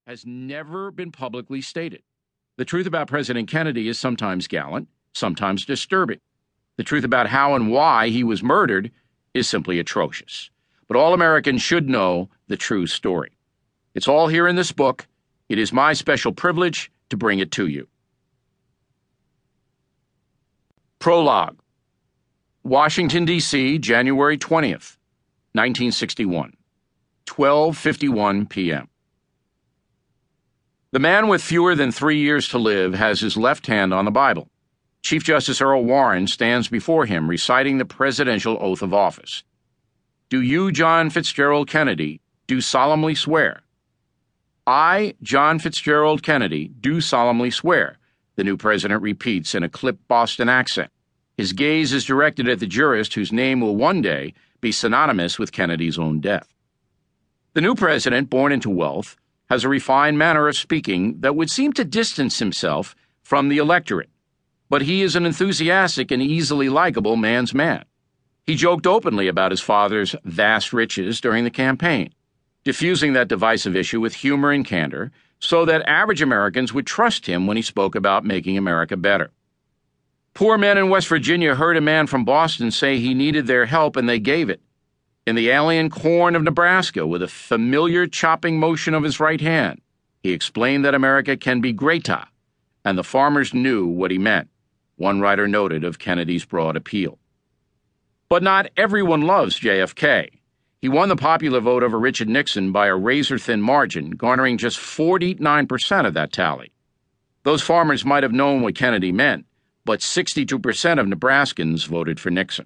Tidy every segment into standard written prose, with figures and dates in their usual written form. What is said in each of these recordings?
has never been publicly stated. The truth about President Kennedy is sometimes gallant, sometimes disturbing. The truth about how and why he was murdered is simply atrocious. But all Americans should know the true story. It's all here in this book. It is my special privilege to bring it to you. Prologue. Washington, D.C., January 20th, 1961, 12:51 p.m. The man with fewer than 3 years to live has his left hand on the Bible. Chief Justice Earl Warren stands before him reciting the presidential oath of office. Do you, John Fitzgerald Kennedy, do solemnly swear? I, John Fitzgerald Kennedy, do solemnly swear, the new president repeats in a clipped Boston accent. His gaze is directed at the jurist whose name will one day be synonymous with Kennedy's own death. The new president, born into wealth, has a refined manner of speaking that would seem to distance himself from the electorate, but he is an enthusiastic and easily likable man's man. He joked openly about his father's vast riches during the campaign, diffusing that divisive issue with humor and candor so that average Americans would trust him when he spoke about making America better. Poor men in West Virginia heard a man from Boston say he needed their help, and they gave it. In the alien corn of Nebraska, with a familiar chopping motion of his right hand, he explained that America can be greata, and the farmers knew what he meant, one writer noted of Kennedy's broad appeal. But not everyone loves JFK. He won the popular vote over Richard Nixon by a razor-thin margin, garnering just 49% of that tally. Those farmers might have known what Kennedy meant, but 62% of Nebraskans voted for Nixon.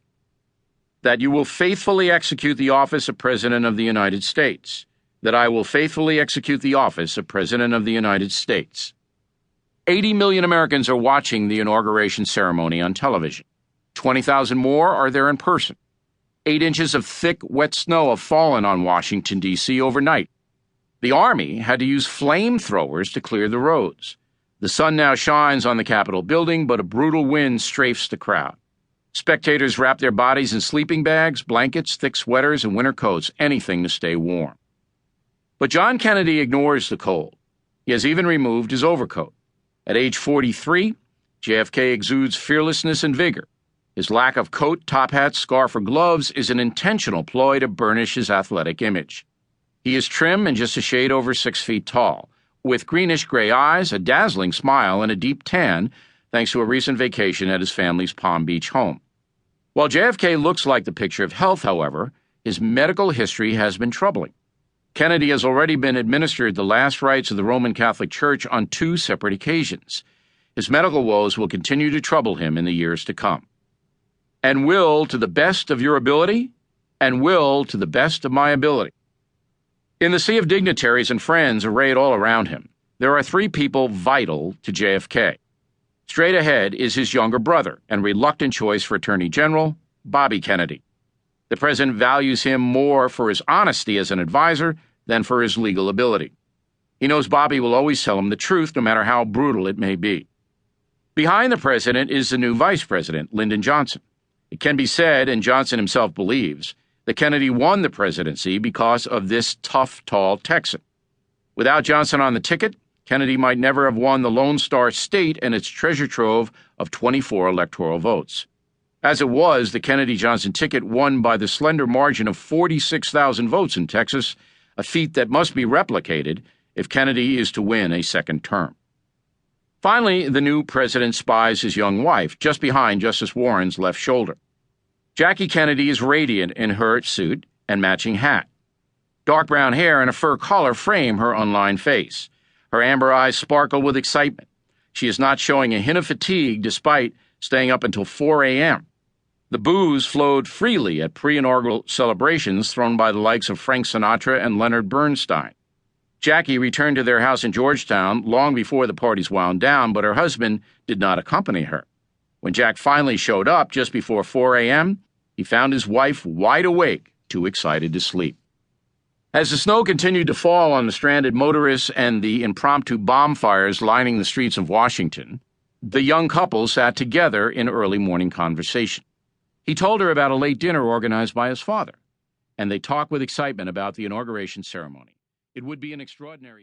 That you will faithfully execute the office of President of the United States. That I will faithfully execute the office of President of the United States. 80 million Americans are watching the inauguration ceremony on television. 20,000 more are there in person. 8 inches of thick, wet snow have fallen on Washington, D.C. overnight. The Army had to use flamethrowers to clear the roads. The sun now shines on the Capitol building, but a brutal wind strafes the crowd. Spectators wrap their bodies in sleeping bags, blankets, thick sweaters, and winter coats, anything to stay warm. But John Kennedy ignores the cold. He has even removed his overcoat. At age 43, JFK exudes fearlessness and vigor. His lack of coat, top hat, scarf, or gloves is an intentional ploy to burnish his athletic image. He is trim and just a shade over 6 feet tall, with greenish-gray eyes, a dazzling smile, and a deep tan, thanks to a recent vacation at his family's Palm Beach home. While JFK looks like the picture of health, however, his medical history has been troubling. Kennedy has already been administered the last rites of the Roman Catholic Church on 2 separate occasions. His medical woes will continue to trouble him in the years to come. And will to the best of your ability, and will to the best of my ability. In the sea of dignitaries and friends arrayed all around him, there are 3 people vital to JFK. Straight ahead is his younger brother and reluctant choice for Attorney General, Bobby Kennedy. The president values him more for his honesty as an advisor than for his legal ability. He knows Bobby will always tell him the truth, no matter how brutal it may be. Behind the president is the new vice president, Lyndon Johnson. It can be said, and Johnson himself believes, that Kennedy won the presidency because of this tough, tall Texan. Without Johnson on the ticket, Kennedy might never have won the Lone Star State and its treasure trove of 24 electoral votes. As it was, the Kennedy-Johnson ticket won by the slender margin of 46,000 votes in Texas, a feat that must be replicated if Kennedy is to win a second term. Finally, the new president spies his young wife, just behind Justice Warren's left shoulder. Jackie Kennedy is radiant in her suit and matching hat. Dark brown hair and a fur collar frame her unlined face. Her amber eyes sparkle with excitement. She is not showing a hint of fatigue despite staying up until 4 a.m. The booze flowed freely at pre-inaugural celebrations thrown by the likes of Frank Sinatra and Leonard Bernstein. Jackie returned to their house in Georgetown long before the parties wound down, but her husband did not accompany her. When Jack finally showed up just before 4 a.m., he found his wife wide awake, too excited to sleep. As the snow continued to fall on the stranded motorists and the impromptu bonfires lining the streets of Washington, the young couple sat together in early morning conversation. He told her about a late dinner organized by his father, and they talked with excitement about the inauguration ceremony. It would be an extraordinary